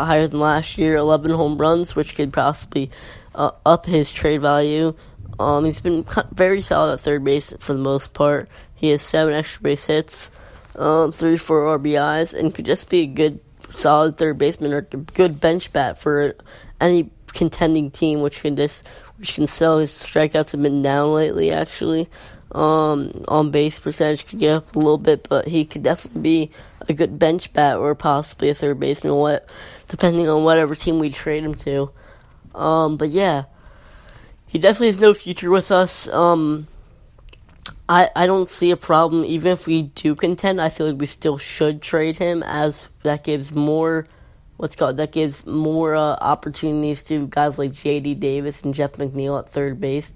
higher than last year, 11 home runs, which could possibly up his trade value. He's been very solid at third base for the most part. He has 7 extra base hits, 3 4 RBIs, and could just be a good, solid third baseman or a good bench bat for any contending team, which can sell. His strikeouts have been down lately, actually. On base percentage could get up a little bit, but he could definitely be a good bench bat or possibly a third baseman, depending on whatever team we trade him to. But yeah, he definitely has no future with us. I don't see a problem. Even if we do contend, I feel like we still should trade him, as that gives more opportunities to guys like J.D. Davis and Jeff McNeil at third base,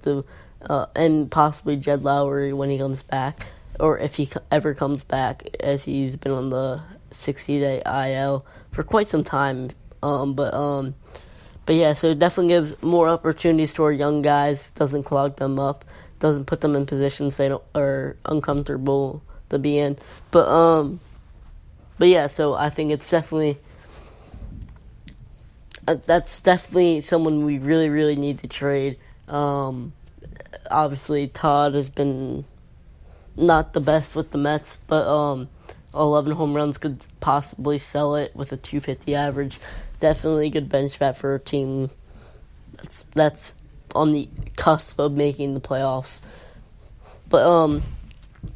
and possibly Jed Lowry when he comes back, or if he ever comes back, as he's been on the 60-day IL for quite some time. But yeah, so it definitely gives more opportunities to our young guys, doesn't clog them up, doesn't put them in positions they are uncomfortable to be in. But yeah, so I think it's definitely that's definitely someone we really, really need to trade. Obviously, Todd has been not the best with the Mets, but 11 home runs could possibly sell it with a 250 average. Definitely a good bench bat for a team that's on the cusp of making the playoffs. But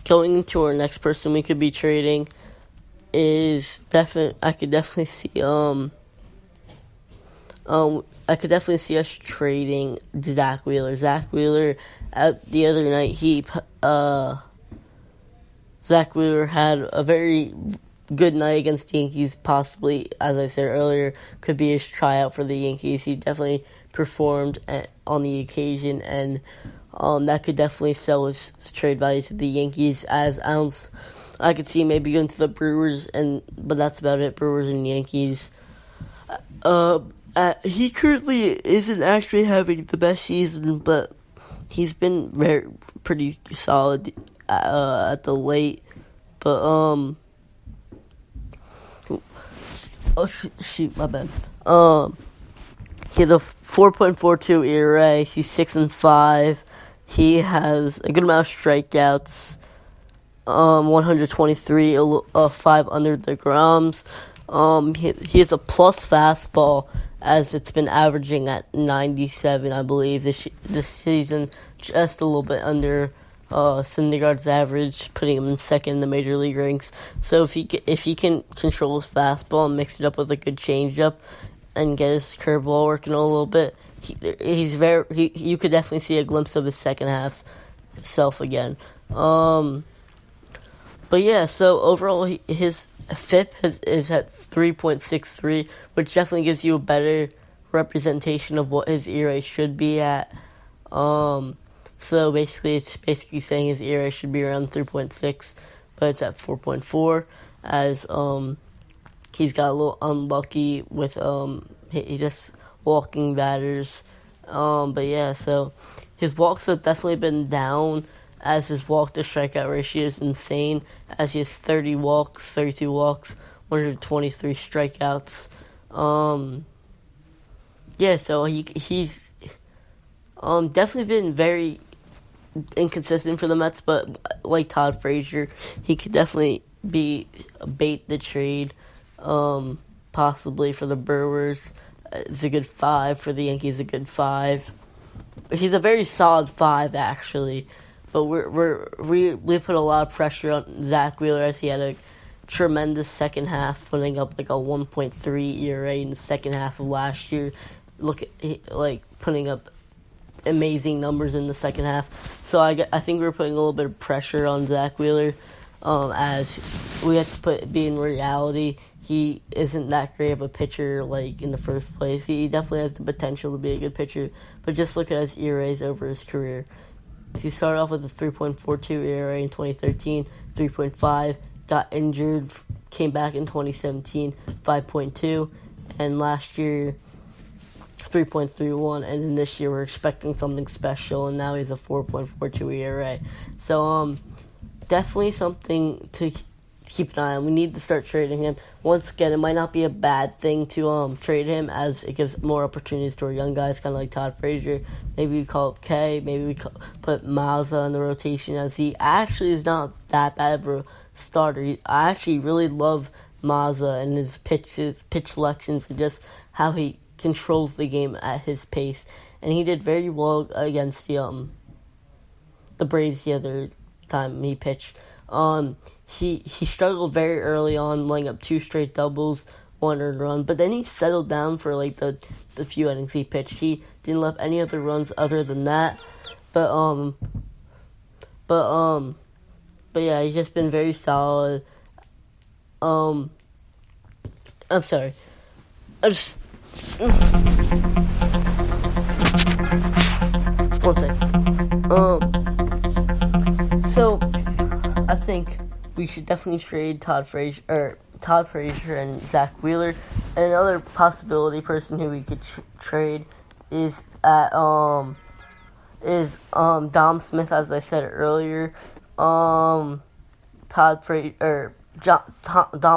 going into our next person we could be trading is I could definitely see us trading Zach Wheeler. Zach Wheeler, the other night, Zach Wheeler had a very good night against the Yankees. Possibly, as I said earlier, could be his tryout for the Yankees. He definitely performed on the occasion, and that could definitely sell his trade value to the Yankees. As I could see maybe going to the Brewers, but that's about it. Brewers and Yankees. He currently isn't actually having the best season, but he's been pretty solid at the late. But my bad. He has a 4.42 ERA. He's 6-5. He has a good amount of strikeouts. 123, 5 under the Groms. He has a plus fastball, as it's been averaging at 97, I believe, this season, just a little bit under Syndergaard's average, putting him in second in the major league ranks. So if he can control his fastball and mix it up with a good changeup and get his curveball working a little bit, you could definitely see a glimpse of his second half self again. But yeah, so overall his FIP is at 3.63, which definitely gives you a better representation of what his ERA should be at. So basically, it's saying his ERA should be around 3.6, but it's at 4.4, as he's got a little unlucky with he just walking batters. But yeah, so his walks have definitely been down, as his walk-to-strikeout ratio is insane, as he has 32 walks, 123 strikeouts. Yeah, so he's definitely been very inconsistent for the Mets, but like Todd Frazier, he could definitely bait the trade, possibly for the Brewers. It's a good 5 for the Yankees, a good 5. He's a very solid 5, actually. But we put a lot of pressure on Zach Wheeler, as he had a tremendous second half, putting up like a 1.3 ERA in the second half of last year. Putting up amazing numbers in the second half. So I think we're putting a little bit of pressure on Zach Wheeler, as we have to be in reality. He isn't that great of a pitcher, in the first place. He definitely has the potential to be a good pitcher, but just look at his ERAs over his career. He started off with a 3.42 ERA in 2013, 3.5, got injured, came back in 2017, 5.2, and last year, 3.31, and then this year we're expecting something special, and now he's a 4.42 ERA. So, definitely something to keep an eye on. We need to start trading him. Once again, it might not be a bad thing to trade him, as it gives more opportunities to our young guys, kind of like Todd Frazier. Maybe we call up Kay. Maybe we put Mazza in the rotation, as he actually is not that bad of a starter. I actually really love Mazza and his pitch selections, and just how he controls the game at his pace. And he did very well against the Braves the other time he pitched. He struggled very early on, laying up 2 straight doubles, 1 earned run, but then he settled down for like the few innings he pitched. He didn't let any other runs other than that. But yeah, he's just been very solid. I'm sorry. One second. So I think we should definitely trade Todd Frazier and Zach Wheeler. And another possibility person who we could trade is Dom Smith, as I said earlier. Dom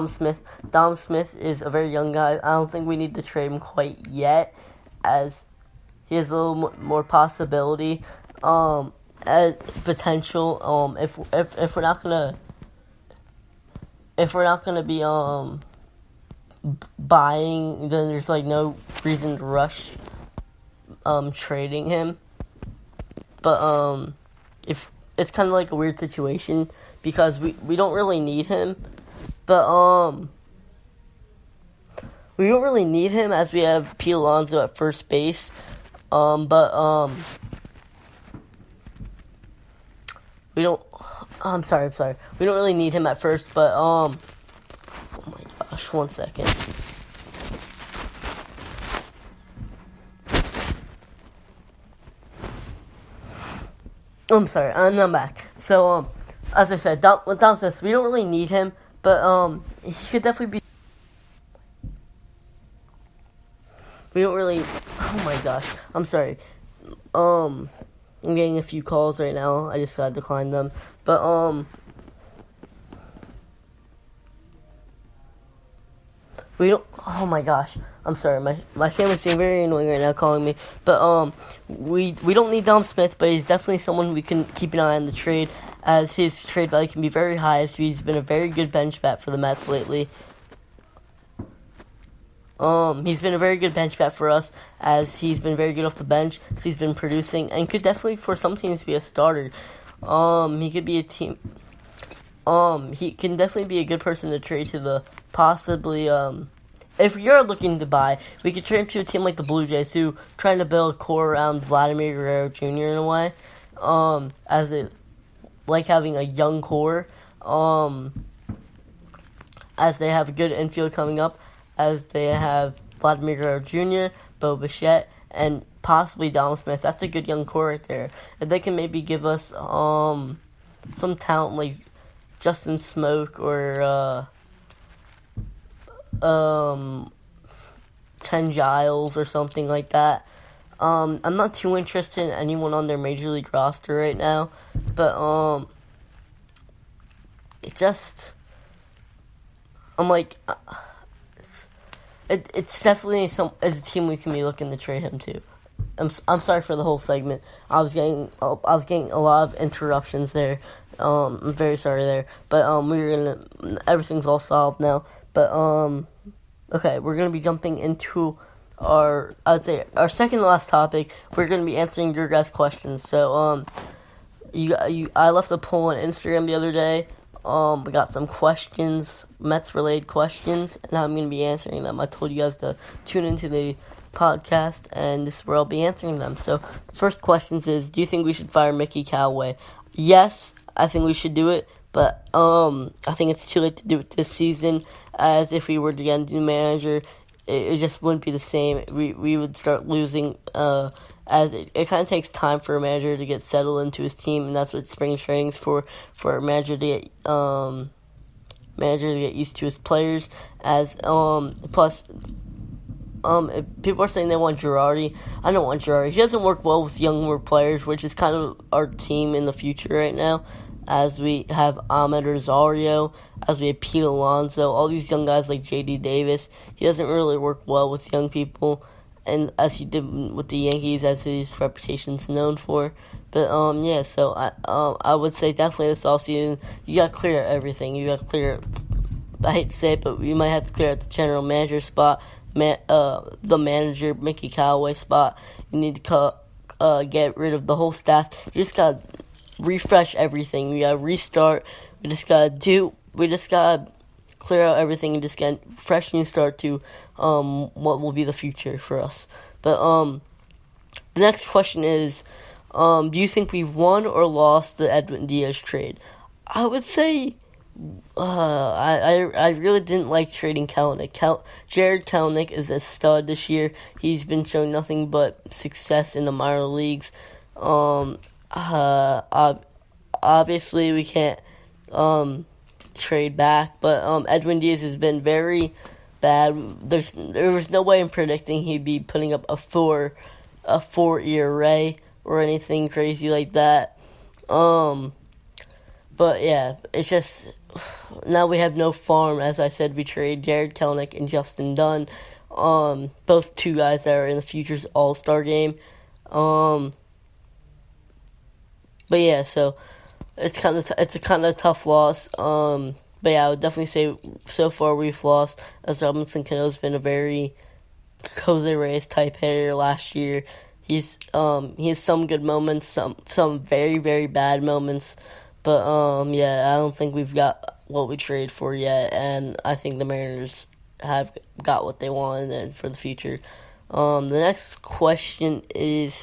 Smith. Dom Smith is a very young guy. I don't think we need to trade him quite yet, as he has a little more possibility, as potential. If we're not gonna be buying, then there's like no reason to rush trading him. But if it's kind of like a weird situation, because we don't really need him, but we don't really need him, as we have Pete Alonso at first base. We don't. I'm sorry. We don't really need him at first, but oh my gosh, 1 second. I'm sorry, and I'm back. So as I said, with Dom Smith, we don't really need him, but he could definitely be. We don't really. Oh my gosh, I'm sorry. I'm getting a few calls right now. I just gotta decline them, but we don't. Oh my gosh, I'm sorry. My family's being very annoying right now, calling me. But we don't need Dom Smith, but he's definitely someone we can keep an eye on the trade, as his trade value can be very high, as he's been a very good bench bat for the Mets lately. He's been a very good bench bat for us, as he's been very good off the bench, because he's been producing, and could definitely, for some teams, be a starter. He could be a team. He can definitely be a good person to trade to the possibly. If you're looking to buy, we could trade to a team like the Blue Jays, who trying to build a core around Vladimir Guerrero Jr. in a way, as it like having a young core, as they have a good infield coming up, as they have Vladimir Guerrero Jr., Bo Bichette, and possibly Dom Smith. That's a good young core right there. If they can maybe give us some talent like Justin Smoke or Ken Giles or something like that. I'm not too interested in anyone on their major league roster right now, but it just I'm like. It's definitely it's a team we can be looking to trade him to. I'm sorry for the whole segment. I was getting a lot of interruptions there. I'm very sorry there. But everything's all solved now. But okay, we're gonna be jumping into our second to last topic. We're gonna be answering your guys' questions. So I left a poll on Instagram the other day. We got some questions, Mets-related questions, and I'm going to be answering them. I told you guys to tune into the podcast, and this is where I'll be answering them. So, the first question is, do you think we should fire Mickey Callaway? Yes, I think we should do it, but I think it's too late to do it this season, as if we were to get a new manager, it just wouldn't be the same. We would start losing, as it kind of takes time for a manager to get settled into his team, and that's what spring training's for a manager to get used to his players. As plus, if people are saying they want Girardi, I don't want Girardi. He doesn't work well with younger players, which is kind of our team in the future right now. as we have Ahmed Rosario, as we have Pete Alonso, all these young guys like J.D. Davis. He doesn't really work well with young people, and as he did with the Yankees, as his reputation's known for. But yeah, so I would say definitely this offseason you got to clear everything. You got to clear. I hate to say it, but you might have to clear out the general manager spot, the manager Mickey Callaway spot. You need to get rid of the whole staff. You just got to refresh everything. We got to restart. We just got to clear out everything and just get a fresh new start to what will be the future for us. But the next question is, do you think we won or lost the Edwin Diaz trade? I would say I really didn't like trading Kelenic. Jared Kelenic is a stud this year. He's been showing nothing but success in the minor leagues. Obviously we can't trade back, but Edwin Diaz has been very bad. There was no way in predicting he'd be putting up a 4 ERA or anything crazy like that. But yeah, it's just now we have no farm. As I said, we trade Jared Kelenic and Justin Dunn, both two guys that are in the future's All-Star game. But yeah, so it's a kind of tough loss. But yeah, I would definitely say so far we've lost, as Robinson Cano's been a very Jose Reyes type hitter last year. He has some good moments, some very, very bad moments. But yeah, I don't think we've got what we traded for yet, and I think the Mariners have got what they want and for the future. The next question is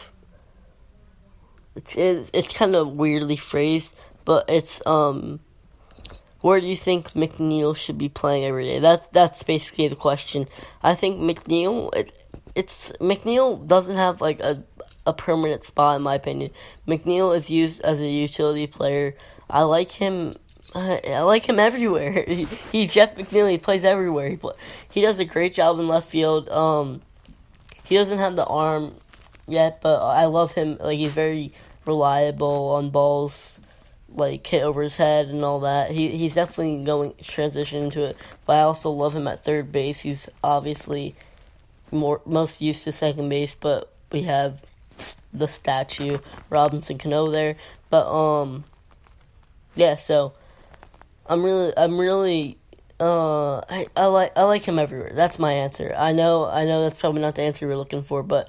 it's kind of weirdly phrased, but it's where do you think McNeil should be playing every day? That's basically the question. I think McNeil McNeil doesn't have like a permanent spot in my opinion. McNeil is used as a utility player. I like him everywhere. He's Jeff McNeil. He plays everywhere. He does a great job in left field. He doesn't have the arm yet, but I love him. Like, he's very reliable on balls, like hit over his head and all that. He's definitely going to transition into it. But I also love him at third base. He's obviously most used to second base, but we have the statue Robinson Cano there. But yeah, so I like him everywhere. That's my answer. I know that's probably not the answer we're looking for, but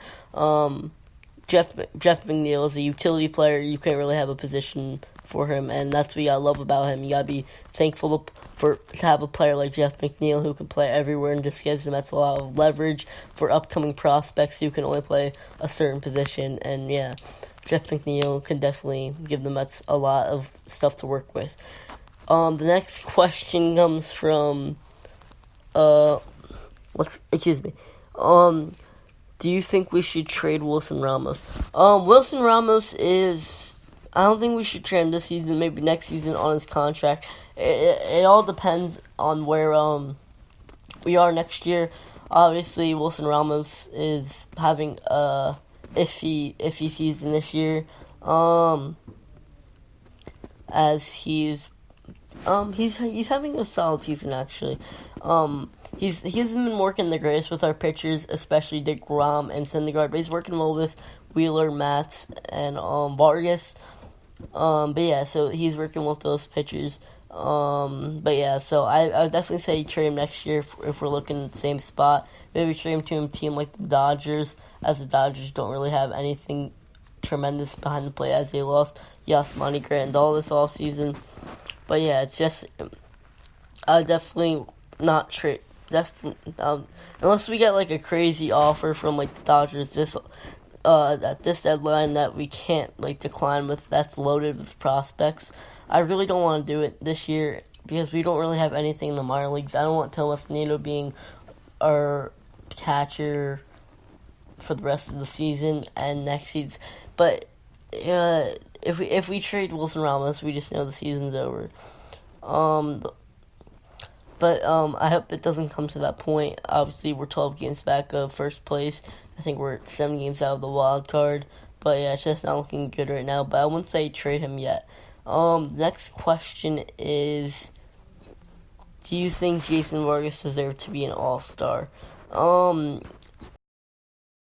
Jeff McNeil is a utility player. You can't really have a position for him, and that's what you gotta love about him. You gotta be thankful to have a player like Jeff McNeil who can play everywhere and just gives the Mets a lot of leverage for upcoming prospects who can only play a certain position. And yeah, Jeff McNeil can definitely give the Mets a lot of stuff to work with. The next question comes from do you think we should trade Wilson Ramos? Wilson Ramos I don't think we should trade him this season, maybe next season on his contract. It all depends on where we are next year. Obviously, Wilson Ramos is having a iffy season this year. As he's having a solid season actually. He hasn't been working the greatest with our pitchers, especially DeGrom and Syndergaard, but he's working well with Wheeler, Matz, and Vargas. But yeah, so he's working with those pitchers. But yeah, so I would definitely say trade him next year if we're looking at the same spot. Maybe trade him to a team like the Dodgers, as the Dodgers don't really have anything tremendous behind the plate, as they lost Yasmani Grandal this offseason. But yeah, it's just I would definitely not trade. Unless we get like a crazy offer from like the Dodgers at this deadline that we can't like decline with, that's loaded with prospects. I really don't want to do it this year because we don't really have anything in the minor leagues. I don't want Tomas Nido being our catcher for the rest of the season and next season. But if we trade Wilson Ramos, we just know the season's over. But I hope it doesn't come to that point. Obviously, we're 12 games back of first place. I think we're 7 games out of the wild card. But yeah, it's just not looking good right now. But I wouldn't say trade him yet. Next question is, do you think Jason Vargas deserved to be an All-Star?